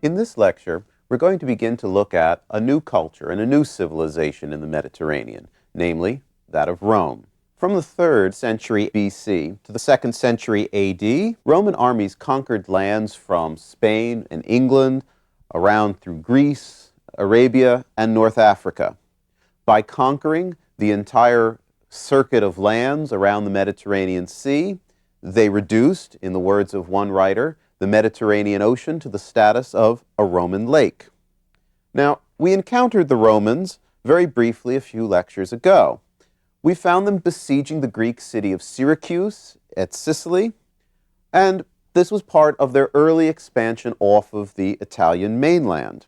In this lecture, we're going to begin to look at a new culture and a new civilization in the Mediterranean, namely that of Rome. From the 3rd century BC to the 2nd century AD, Roman armies conquered lands from Spain and England, around through Greece, Arabia, and North Africa. By conquering the entire circuit of lands around the Mediterranean Sea, they reduced, in the words of one writer, the Mediterranean Ocean to the status of a Roman lake. Now, we encountered the Romans very briefly a few lectures ago. We found them besieging the Greek city of Syracuse at Sicily, and this was part of their early expansion off of the Italian mainland.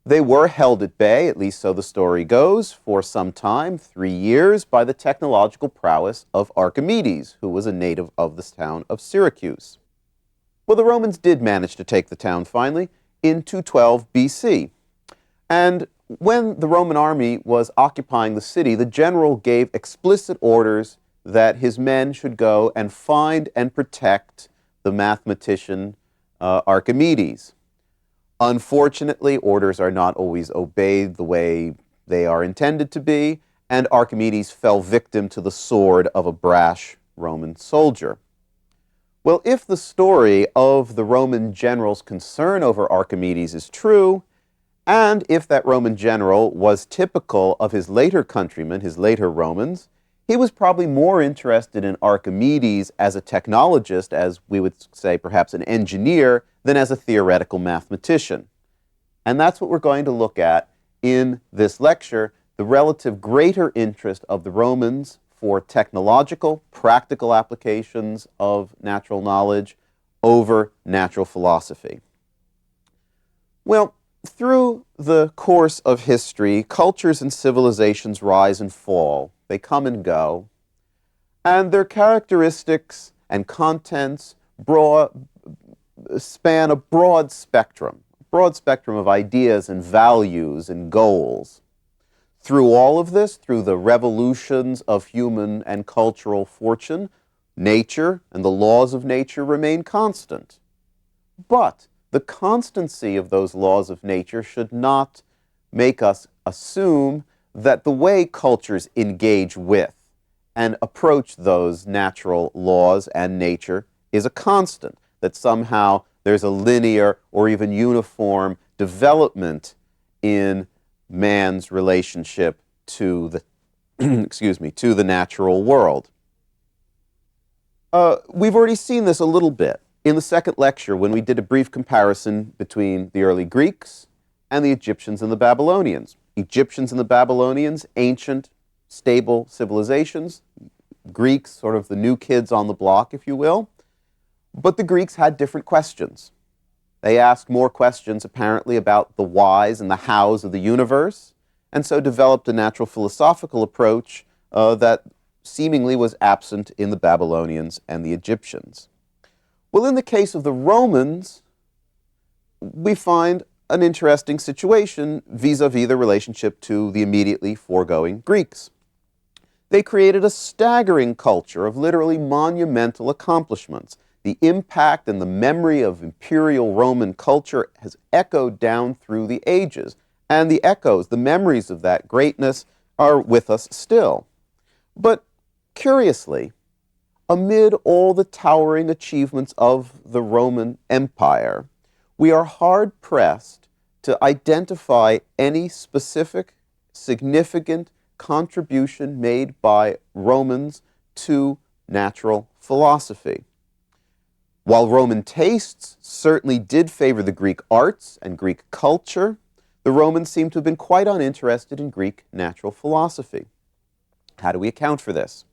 They were held at bay, at least so the story goes, for some time, 3 years, by the technological prowess of Archimedes, who was a native of this town of Syracuse. Well, the Romans did manage to take the town finally in 212 BC. And when the Roman army was occupying the city, the general gave explicit orders that his men should go and find and protect the mathematician Archimedes. Unfortunately, orders are not always obeyed the way they are intended to be, and Archimedes fell victim to the sword of a brash Roman soldier. Well, if the story of the Roman general's concern over Archimedes is true, and if that Roman general was typical of his later countrymen, his later Romans, he was probably more interested in Archimedes as a technologist, as we would say perhaps an engineer, than as a theoretical mathematician. And that's what we're going to look at in this lecture, the relative greater interest of the Romans for technological, practical applications of natural knowledge over natural philosophy. Well, through the course of history, cultures and civilizations rise and fall. They come and go, and their characteristics and contents span a broad spectrum of ideas and values and goals. Through all of this, through the revolutions of human and cultural fortune, nature and the laws of nature remain constant. But the constancy of those laws of nature should not make us assume that the way cultures engage with and approach those natural laws and nature is a constant, that somehow there's a linear or even uniform development in man's relationship to the to the natural world. We've already seen this a little bit in the second lecture when we did a brief comparison between the early Greeks and the Egyptians and the Babylonians. Egyptians and the Babylonians, ancient, stable civilizations. Greeks, sort of the new kids on the block, if you will. But the Greeks had different questions. They asked more questions, apparently, about the whys and the hows of the universe, and so developed a natural philosophical approach that seemingly was absent in the Babylonians and the Egyptians. Well, in the case of the Romans, we find an interesting situation vis-a-vis the relationship to the immediately foregoing Greeks. They created a staggering culture of literally monumental accomplishments. The impact and the memory of imperial Roman culture has echoed down through the ages, and the echoes, the memories of that greatness are with us still. But curiously, amid all the towering achievements of the Roman Empire, we are hard-pressed to identify any specific, significant contribution made by Romans to natural philosophy. While Roman tastes certainly did favor the Greek arts and Greek culture, the Romans seem to have been quite uninterested in Greek natural philosophy. How do we account for this?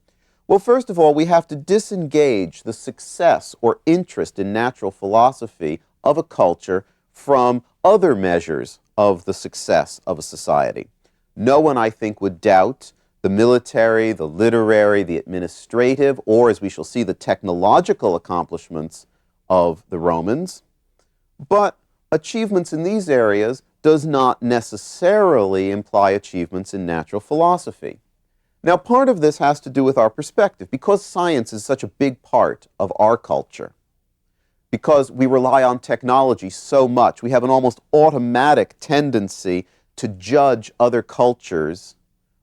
Well, first of all, we have to disengage the success or interest in natural philosophy of a culture from other measures of the success of a society. No one, I think, would doubt the military, the literary, the administrative, or, as we shall see, the technological accomplishments of the Romans. But achievements in these areas does not necessarily imply achievements in natural philosophy. Now, part of this has to do with our perspective. Because science is such a big part of our culture, because we rely on technology so much. We have an almost automatic tendency to judge other cultures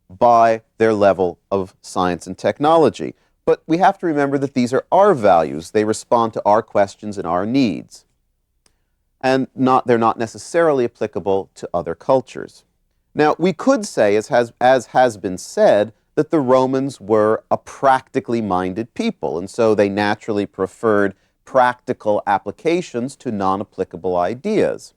by their level of science and technology. But we have to remember that these are our values. They respond to our questions and our needs. And they're not necessarily applicable to other cultures. Now, we could say, as has been said, that the Romans were a practically minded people, and so they naturally preferred practical applications to non-applicable ideas.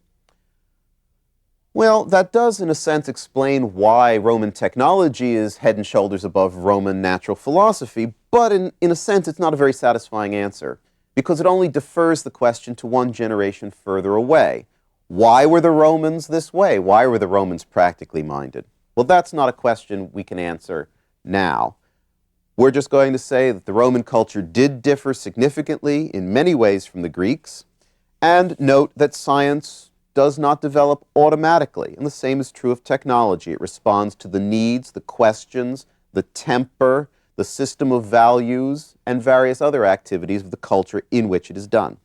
Well, that does, in a sense, explain why Roman technology is head and shoulders above Roman natural philosophy, but in a sense, it's not a very satisfying answer, because it only defers the question to one generation further away. Why were the Romans this way? Why were the Romans practically minded? Well, that's not a question we can answer now. We're just going to say that the Roman culture did differ significantly in many ways from the Greeks, and note that science does not develop automatically, and the same is true of technology. It responds to the needs, the questions, the temper, the system of values, and various other activities of the culture in which it is done.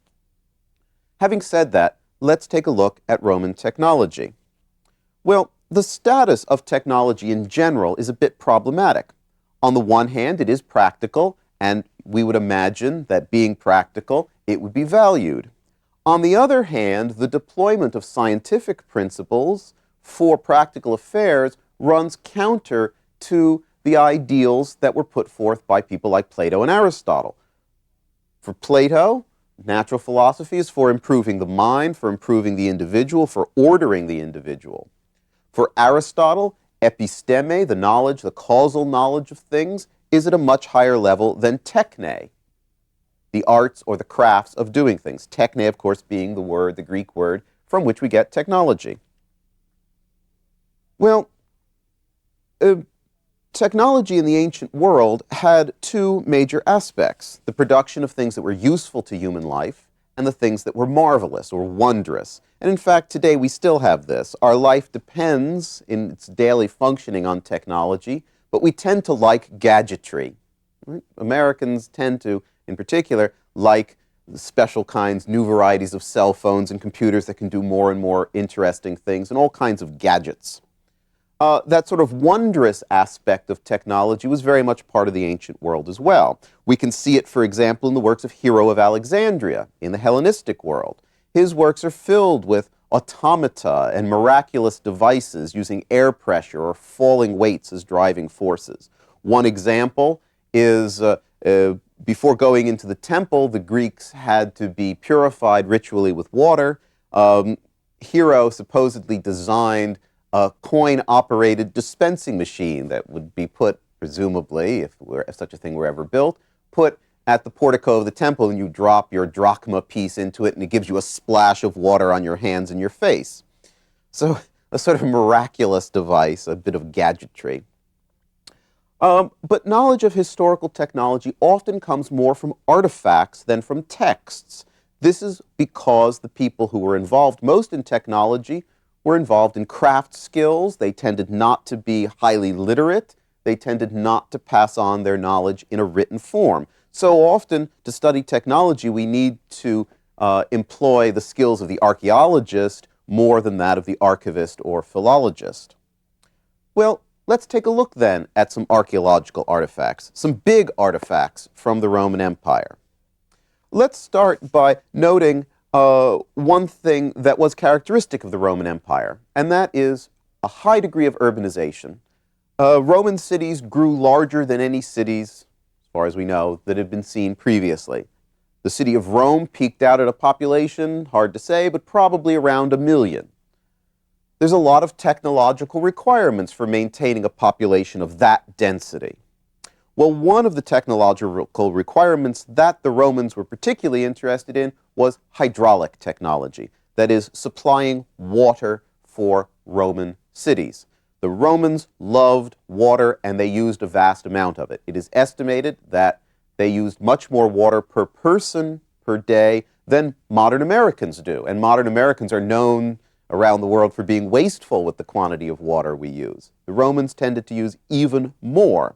Having said that, let's take a look at Roman technology. Well, the status of technology in general is a bit problematic. On the one hand, it is practical, and we would imagine that being practical, it would be valued. On the other hand, the deployment of scientific principles for practical affairs runs counter to the ideals that were put forth by people like Plato and Aristotle. For Plato, natural philosophy is for improving the mind, for improving the individual, for ordering the individual. For Aristotle, episteme, the knowledge, the causal knowledge of things, is at a much higher level than techne, the arts or the crafts of doing things. Techne, of course, being the Greek word from which we get technology. Well, technology in the ancient world had two major aspects: the production of things that were useful to human life and the things that were marvelous or wondrous. And in fact, today we still have this. Our life depends in its daily functioning on technology, but we tend to like gadgetry. Right? Americans tend to, in particular, like special kinds, new varieties of cell phones and computers that can do more and more interesting things, and all kinds of gadgets. That sort of wondrous aspect of technology was very much part of the ancient world as well. We can see it, for example, in the works of Hero of Alexandria in the Hellenistic world. His works are filled with automata and miraculous devices using air pressure or falling weights as driving forces. One example is before going into the temple, the Greeks had to be purified ritually with water. Hero supposedly designed a coin-operated dispensing machine that would be put, presumably, if such a thing were ever built, put at the portico of the temple, and you drop your drachma piece into it, and it gives you a splash of water on your hands and your face. So a sort of miraculous device, a bit of gadgetry. But knowledge of historical technology often comes more from artifacts than from texts. This is because the people who were involved most in technology were involved in craft skills. They tended not to be highly literate. They tended not to pass on their knowledge in a written form. So often, to study technology, we need to employ the skills of the archaeologist more than that of the archivist or philologist. Well, let's take a look then at some archaeological artifacts, some big artifacts from the Roman Empire. Let's start by noting one thing that was characteristic of the Roman Empire, and that is a high degree of urbanization. Roman cities grew larger than any cities, as far as we know, that had been seen previously. The city of Rome peaked out at a population, hard to say, but probably around 1 million. There's a lot of technological requirements for maintaining a population of that density. Well, one of the technological requirements that the Romans were particularly interested in was hydraulic technology, that is, supplying water for Roman cities. The Romans loved water, and they used a vast amount of it. It is estimated that they used much more water per person per day than modern Americans do, and modern Americans are known around the world for being wasteful with the quantity of water we use. The Romans tended to use even more.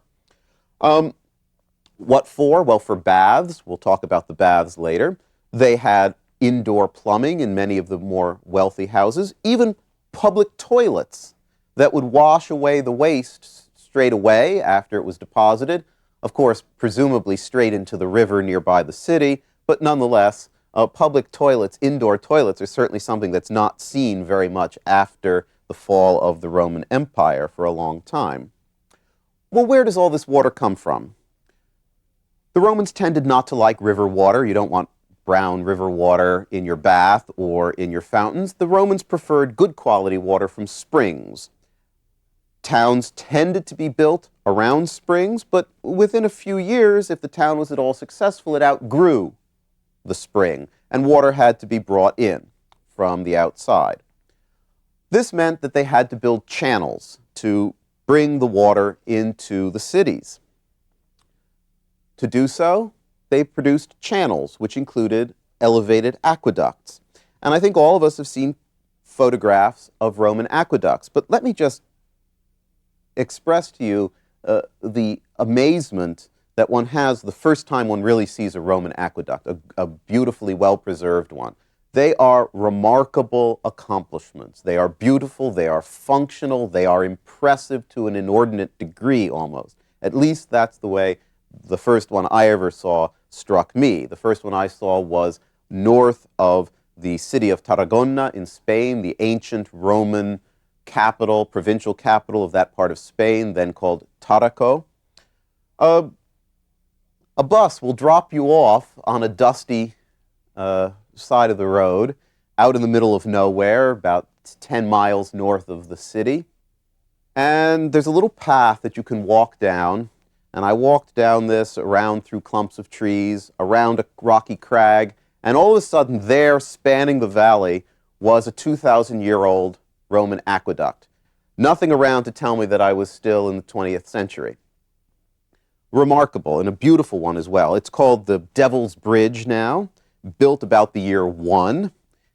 What for? Well, for baths. We'll talk about the baths later. They had indoor plumbing in many of the more wealthy houses, even public toilets that would wash away the waste straight away after it was deposited. Of course, presumably straight into the river nearby the city, but nonetheless, public toilets, indoor toilets, are certainly something that's not seen very much after the fall of the Roman Empire for a long time. Well, where does all this water come from? The Romans tended not to like river water. You don't want brown river water in your bath or in your fountains. The Romans preferred good quality water from springs. Towns tended to be built around springs, but within a few years, if the town was at all successful, it outgrew the spring, and water had to be brought in from the outside. This meant that they had to build channels to bring the water into the cities. To do so, they produced channels, which included elevated aqueducts. And I think all of us have seen photographs of Roman aqueducts, but let me just express to you the amazement that one has the first time one really sees a Roman aqueduct, a beautifully well-preserved one. They are remarkable accomplishments. They are beautiful, they are functional, they are impressive to an inordinate degree almost. At least that's the way the first one I ever saw struck me. The first one I saw was north of the city of Tarragona in Spain, the ancient Roman capital, provincial capital of that part of Spain, then called Taraco. A bus will drop you off on a dusty side of the road, out in the middle of nowhere, about 10 miles north of the city. And there's a little path that you can walk down. And I walked down this around through clumps of trees, around a rocky crag, and all of a sudden there, spanning the valley, was a 2,000-year-old Roman aqueduct. Nothing around to tell me that I was still in the 20th century. Remarkable, and a beautiful one as well. It's called the Devil's Bridge now, built about the year 1.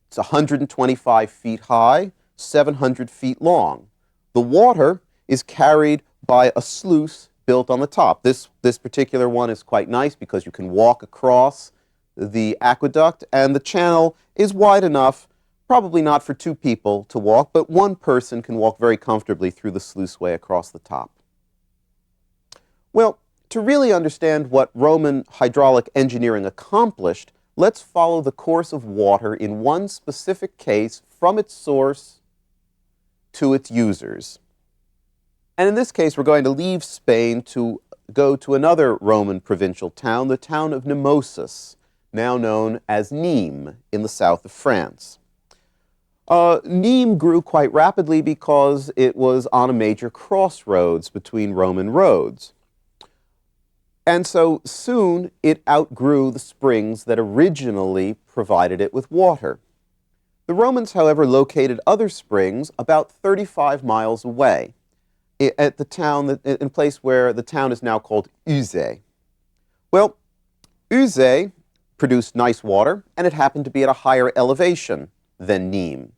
It's 125 feet high, 700 feet long. The water is carried by a sluice built on the top. This particular one is quite nice because you can walk across the aqueduct, and the channel is wide enough, probably not for 2 people to walk, but 1 person can walk very comfortably through the sluiceway across the top. Well, to really understand what Roman hydraulic engineering accomplished, let's follow the course of water in one specific case from its source to its users. And in this case, we're going to leave Spain to go to another Roman provincial town, the town of Nemosus, now known as Nîmes in the south of France. Nîmes grew quite rapidly because it was on a major crossroads between Roman roads. And so soon it outgrew the springs that originally provided it with water. The Romans, however, located other springs about 35 miles away at the town, in a place where the town is now called Uzès. Well, Uzès produced nice water, and it happened to be at a higher elevation than Nîmes.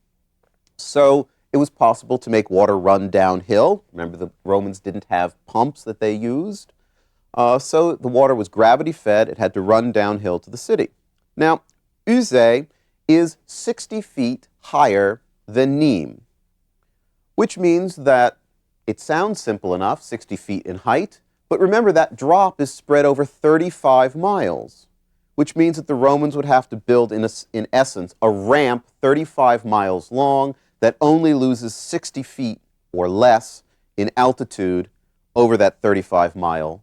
So it was possible to make water run downhill. Remember, the Romans didn't have pumps that they used. So the water was gravity-fed. It had to run downhill to the city. Now, Uzès is 60 feet higher than Nîmes, which means that it sounds simple enough, 60 feet in height, but remember that drop is spread over 35 miles, which means that the Romans would have to build, in essence, a ramp 35 miles long that only loses 60 feet or less in altitude over that 35-mile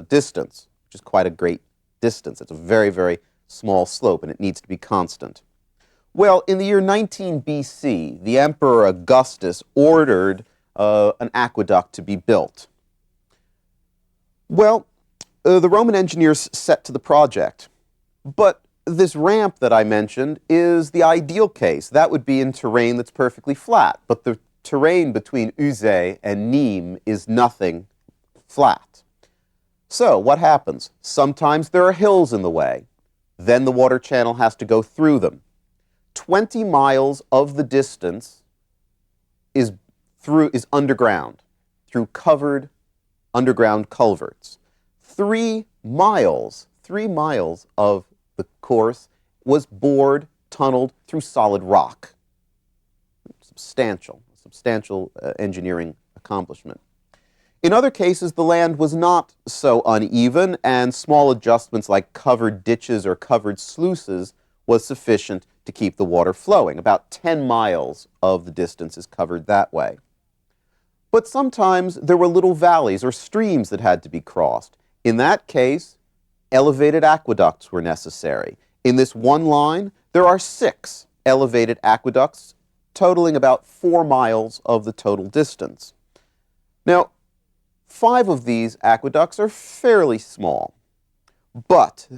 distance, which is quite a great distance. It's a very, very small slope, and it needs to be constant. Well, in the year 19 BC, the Emperor Augustus ordered an aqueduct to be built. Well, the Roman engineers set to the project, but this ramp that I mentioned is the ideal case. That would be in terrain that's perfectly flat, but the terrain between Uzès and Nîmes is nothing flat. So what happens? Sometimes there are hills in the way. Then the water channel has to go through them. 20 miles of the distance is underground, through covered underground culverts. 3 miles of the course was bored, tunneled through solid rock. Substantial engineering accomplishment. In other cases, the land was not so uneven, and small adjustments like covered ditches or covered sluices was sufficient to keep the water flowing. About 10 miles of the distance is covered that way. But sometimes there were little valleys or streams that had to be crossed. In that case, elevated aqueducts were necessary. In this one line, there are 6 elevated aqueducts, totaling about 4 miles of the total distance. Now, 5 of these aqueducts are fairly small, but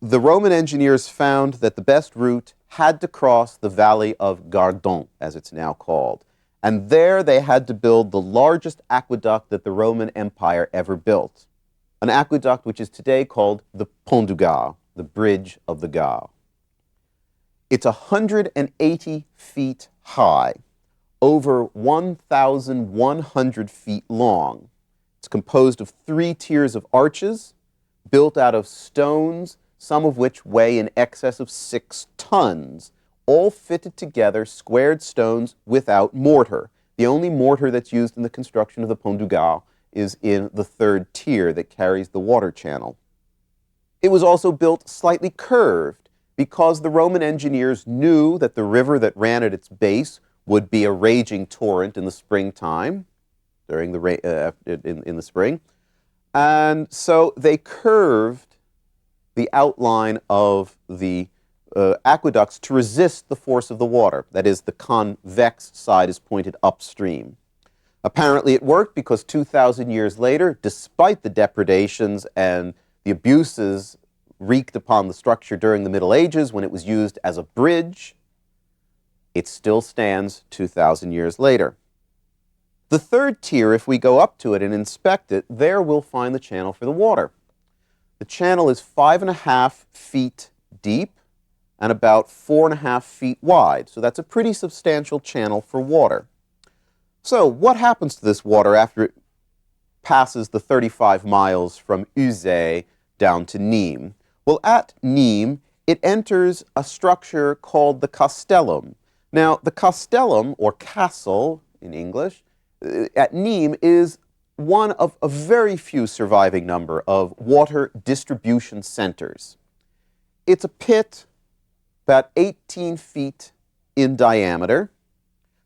the Roman engineers found that the best route had to cross the valley of Gardon, as it's now called. And there they had to build the largest aqueduct that the Roman Empire ever built, an aqueduct which is today called the Pont du Gard, the Bridge of the Gard. It's 180 feet high, over 1,100 feet long. It's composed of 3 tiers of arches built out of stones, some of which weigh in excess of 6 tons, all fitted together, squared stones without mortar. The only mortar that's used in the construction of the Pont du Gard is in the 3rd tier that carries the water channel. It was also built slightly curved because the Roman engineers knew that the river that ran at its base would be a raging torrent in the springtime, in the spring. And so they curved the outline of the aqueducts to resist the force of the water. That is, the convex side is pointed upstream. Apparently it worked because 2,000 years later, despite the depredations and the abuses wreaked upon the structure during the Middle Ages when it was used as a bridge, it still stands 2,000 years later. The 3rd tier, if we go up to it and inspect it, there we'll find the channel for the water. The channel is 5.5 feet deep and about 4.5 feet wide, so that's a pretty substantial channel for water. So what happens to this water after it passes the 35 miles from Uzès down to Nîmes? Well, at Nîmes, it enters a structure called the castellum. Now, the castellum, or castle in English, at Nîmes is one of a very few surviving number of water distribution centers. It's a pit about 18 feet in diameter,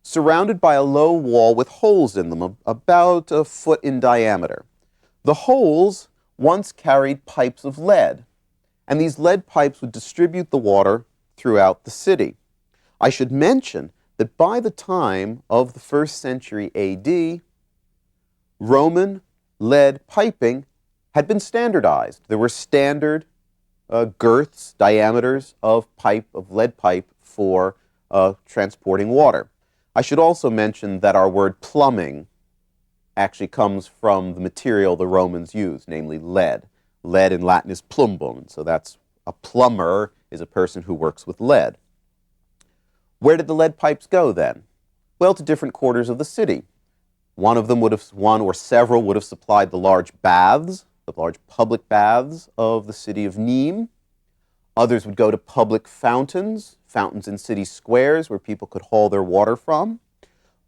surrounded by a low wall with holes in them, about a foot in diameter. The holes once carried pipes of lead, and these lead pipes would distribute the water throughout the city. I should mention that by the time of the 1st century AD, Roman lead piping had been standardized. There were standard girths, diameters of lead pipe for transporting water. I should also mention that our word plumbing actually comes from the material the Romans used, namely lead. Lead in Latin is plumbum, so that's a plumber is a person who works with lead. Where did the lead pipes go then? Well, to different quarters of the city. One or several would have supplied the large baths, the large public baths of the city of Nîmes. Others would go to public fountains in city squares where people could haul their water from.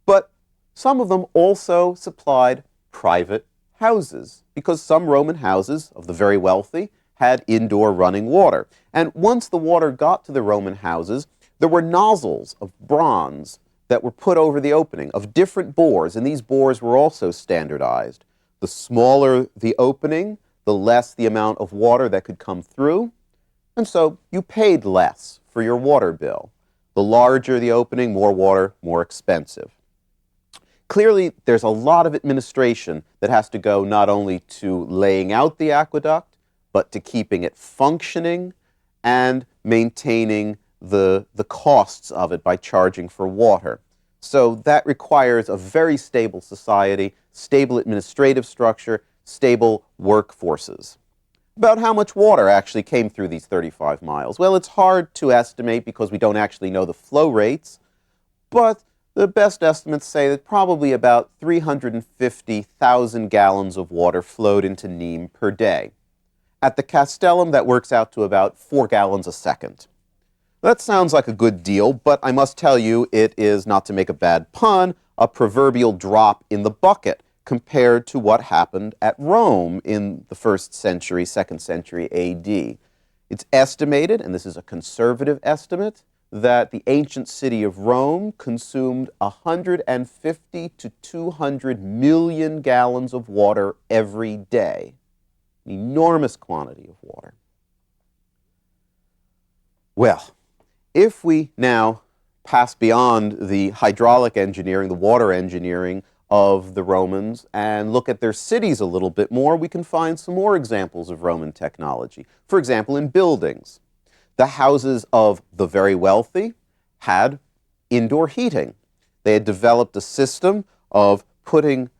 But some of them also supplied private houses, because some Roman houses of the very wealthy had indoor running water. And once the water got to the Roman houses, there were nozzles of bronze that were put over the opening of different bores, and these bores were also standardized. The smaller the opening, the less the amount of water that could come through, and so you paid less for your water bill. The larger the opening, more water, more expensive. Clearly, there's a lot of administration that has to go not only to laying out the aqueduct, but to keeping it functioning and maintaining the costs of it by charging for water. So that requires a very stable society, stable administrative structure, stable workforces. About how much water actually came through these 35 miles? Well, it's hard to estimate because we don't actually know the flow rates, but the best estimates say that probably about 350,000 gallons of water flowed into Nîmes per day. At the Castellum, that works out to about 4 gallons a second. That sounds like a good deal, but I must tell you it is, not to make a bad pun, a proverbial drop in the bucket compared to what happened at Rome in the 1st century, 2nd century AD. It's estimated, and this is a conservative estimate, that the ancient city of Rome consumed 150 to 200 million gallons of water every day. An enormous quantity of water. Well, if we now pass beyond the hydraulic engineering, the water engineering of the Romans, and look at their cities a little bit more, we can find some more examples of Roman technology. For example, in buildings. The houses of the very wealthy had indoor heating. They had developed a system of putting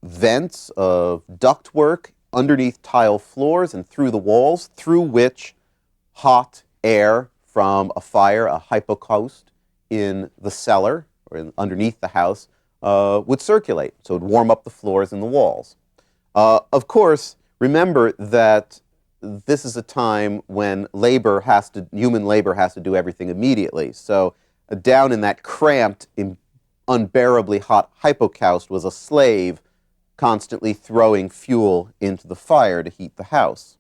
vents of ductwork underneath tile floors and through the walls, through which hot air from a fire, a hypocaust in the cellar or underneath the house, would circulate. So it would warm up the floors and the walls. Of course, remember that this is a time when human labor has to do everything immediately. So down in that cramped, unbearably hot hypocaust was a slave constantly throwing fuel into the fire to heat the house.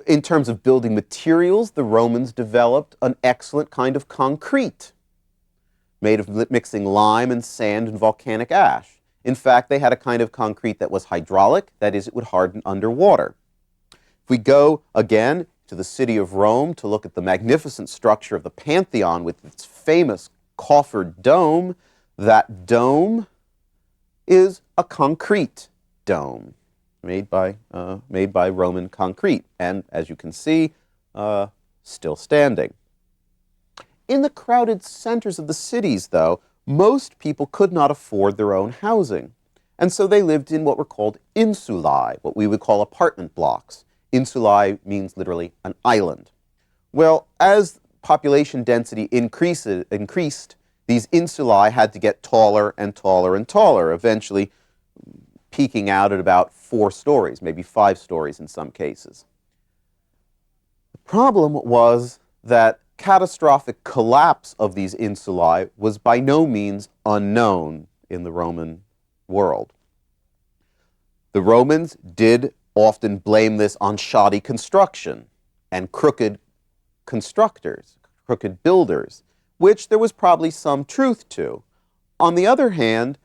In terms of building materials, the Romans developed an excellent kind of concrete made of mixing lime and sand and volcanic ash. In fact, they had a kind of concrete that was hydraulic, that is, it would harden underwater. If we go again to the city of Rome to look at the magnificent structure of the Pantheon with its famous coffered dome, that dome is a concrete dome made by Roman concrete, and as you can see, still standing. In the crowded centers of the cities, though, most people could not afford their own housing, and so they lived in what were called insulae, what we would call apartment blocks. Insulae means literally an island. Well, as population density increased, these insulae had to get taller and taller and taller, eventually peaking out at about 4 stories, maybe 5 stories in some cases. The problem was that catastrophic collapse of these insulae was by no means unknown in the Roman world. The Romans did often blame this on shoddy construction and crooked constructors, crooked builders, which there was probably some truth to. On the other hand,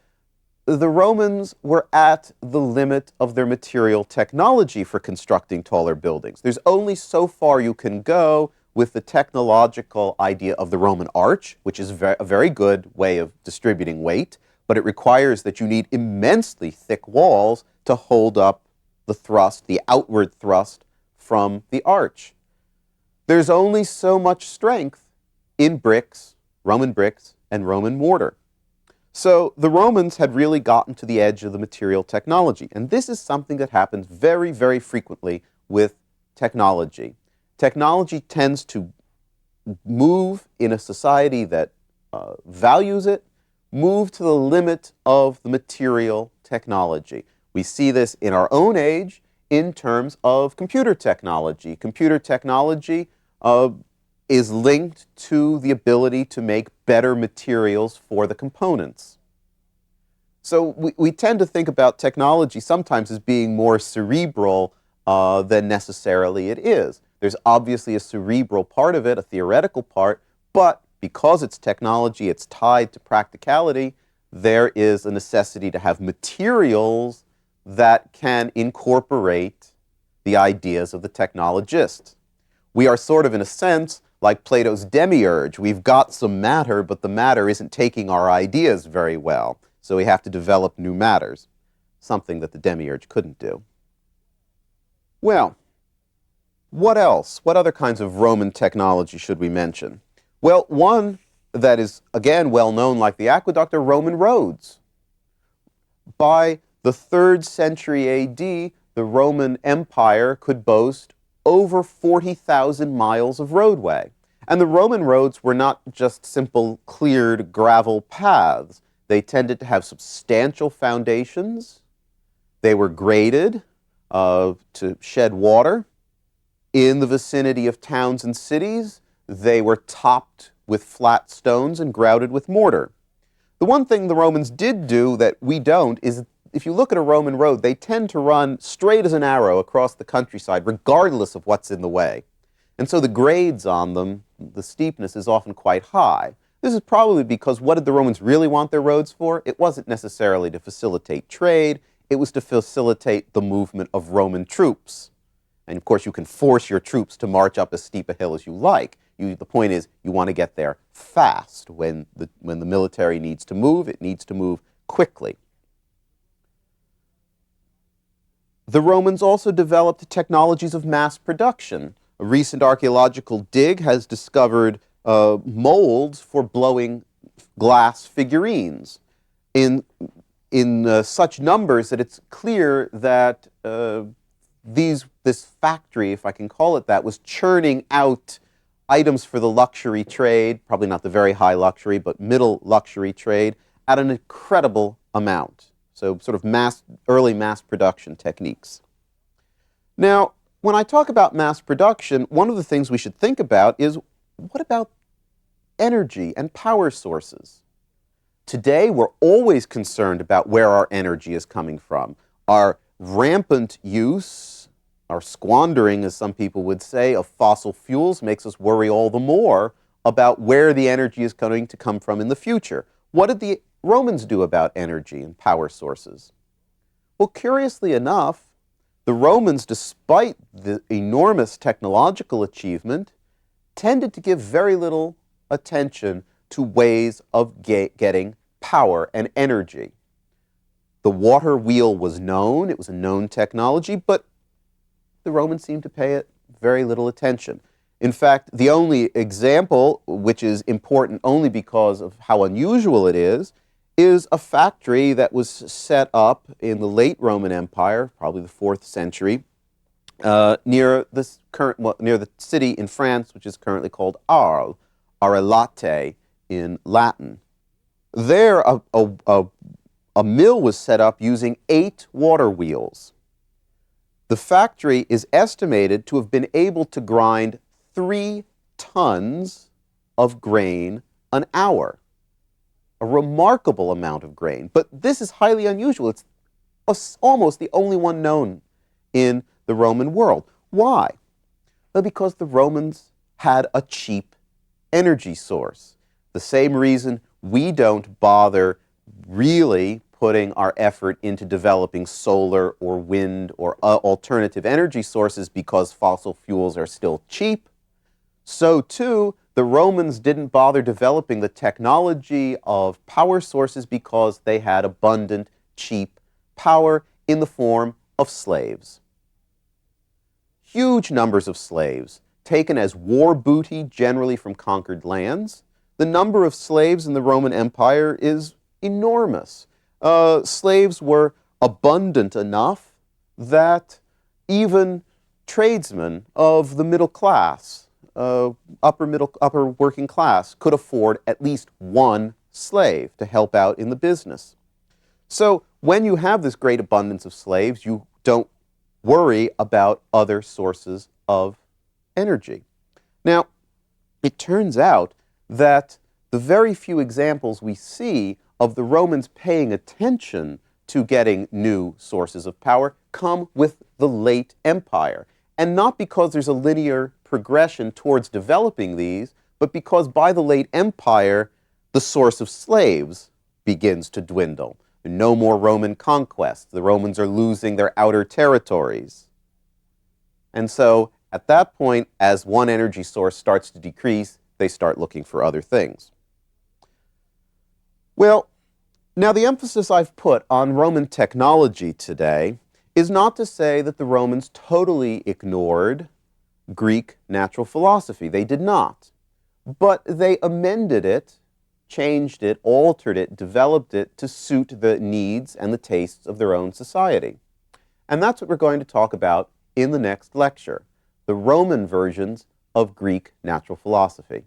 the Romans were at the limit of their material technology for constructing taller buildings. There's only so far you can go with the technological idea of the Roman arch, which is a very good way of distributing weight, but it requires that you need immensely thick walls to hold up the thrust, the outward thrust from the arch. There's only so much strength in bricks, Roman bricks, and Roman mortar. So the Romans had really gotten to the edge of the material technology, and this is something that happens very, very frequently with technology. Technology tends to move in a society that values it, move to the limit of the material technology. We see this in our own age in terms of computer technology. Computer technology is linked to the ability to make better materials for the components. So we tend to think about technology sometimes as being more cerebral than necessarily it is. There's obviously a cerebral part of it, a theoretical part, but because it's technology, it's tied to practicality, there is a necessity to have materials that can incorporate the ideas of the technologist. We are sort of, in a sense, like Plato's demiurge. We've got some matter, but the matter isn't taking our ideas very well, so we have to develop new matters, something that the demiurge couldn't do. Well, what else? What other kinds of Roman technology should we mention? Well, one that is, again, well known like the aqueduct are Roman roads. By the 3rd century AD, the Roman Empire could boast over 40,000 miles of roadway. And the Roman roads were not just simple cleared gravel paths. They tended to have substantial foundations. They were graded to shed water. In the vicinity of towns and cities, they were topped with flat stones and grouted with mortar. The one thing the Romans did do that we don't is, if you look at a Roman road, they tend to run straight as an arrow across the countryside, regardless of what's in the way. And so the grades on them, the steepness, is often quite high. This is probably because what did the Romans really want their roads for? It wasn't necessarily to facilitate trade, it was to facilitate the movement of Roman troops. And of course, you can force your troops to march up as steep a hill as you like. The point is, you want to get there fast. When the military needs to move, it needs to move quickly. The Romans also developed technologies of mass production. A recent archaeological dig has discovered molds for blowing glass figurines in such numbers that it's clear that this factory, if I can call it that, was churning out items for the luxury trade, probably not the very high luxury, but middle luxury trade, at an incredible amount. So sort of early mass production techniques. Now, when I talk about mass production, one of the things we should think about is, what about energy and power sources? Today, we're always concerned about where our energy is coming from. Our rampant use, our squandering, as some people would say, of fossil fuels makes us worry all the more about where the energy is going to come from in the future. What did the Romans do about energy and power sources? Well, curiously enough, the Romans, despite the enormous technological achievement, tended to give very little attention to ways of getting power and energy. The water wheel was known, it was a known technology, but the Romans seemed to pay it very little attention. In fact, the only example, which is important only because of how unusual it is a factory that was set up in the late Roman Empire, probably the 4th century, near the city in France, which is currently called Arles, Arelate in Latin. There, a mill was set up using 8 water wheels. The factory is estimated to have been able to grind 3 tons of grain an hour. A remarkable amount of grain. But this is highly unusual. It's almost the only one known in the Roman world. Why? Well, because the Romans had a cheap energy source. The same reason we don't bother really putting our effort into developing solar or wind or alternative energy sources because fossil fuels are still cheap. So too, the Romans didn't bother developing the technology of power sources because they had abundant, cheap power in the form of slaves. Huge numbers of slaves, taken as war booty generally from conquered lands. The number of slaves in the Roman Empire is enormous. Slaves were abundant enough that even tradesmen of the middle class, upper working class, could afford at least one slave to help out in the business. So when you have this great abundance of slaves, you don't worry about other sources of energy. Now, it turns out that the very few examples we see of the Romans paying attention to getting new sources of power come with the late empire. And not because there's a linear progression towards developing these, but because by the late empire, the source of slaves begins to dwindle. No more Roman conquests. The Romans are losing their outer territories. And so, at that point, as one energy source starts to decrease, they start looking for other things. Well, now the emphasis I've put on Roman technology today is not to say that the Romans totally ignored Greek natural philosophy. They did not. But they amended it, changed it, altered it, developed it to suit the needs and the tastes of their own society. And that's what we're going to talk about in the next lecture, the Roman versions of Greek natural philosophy.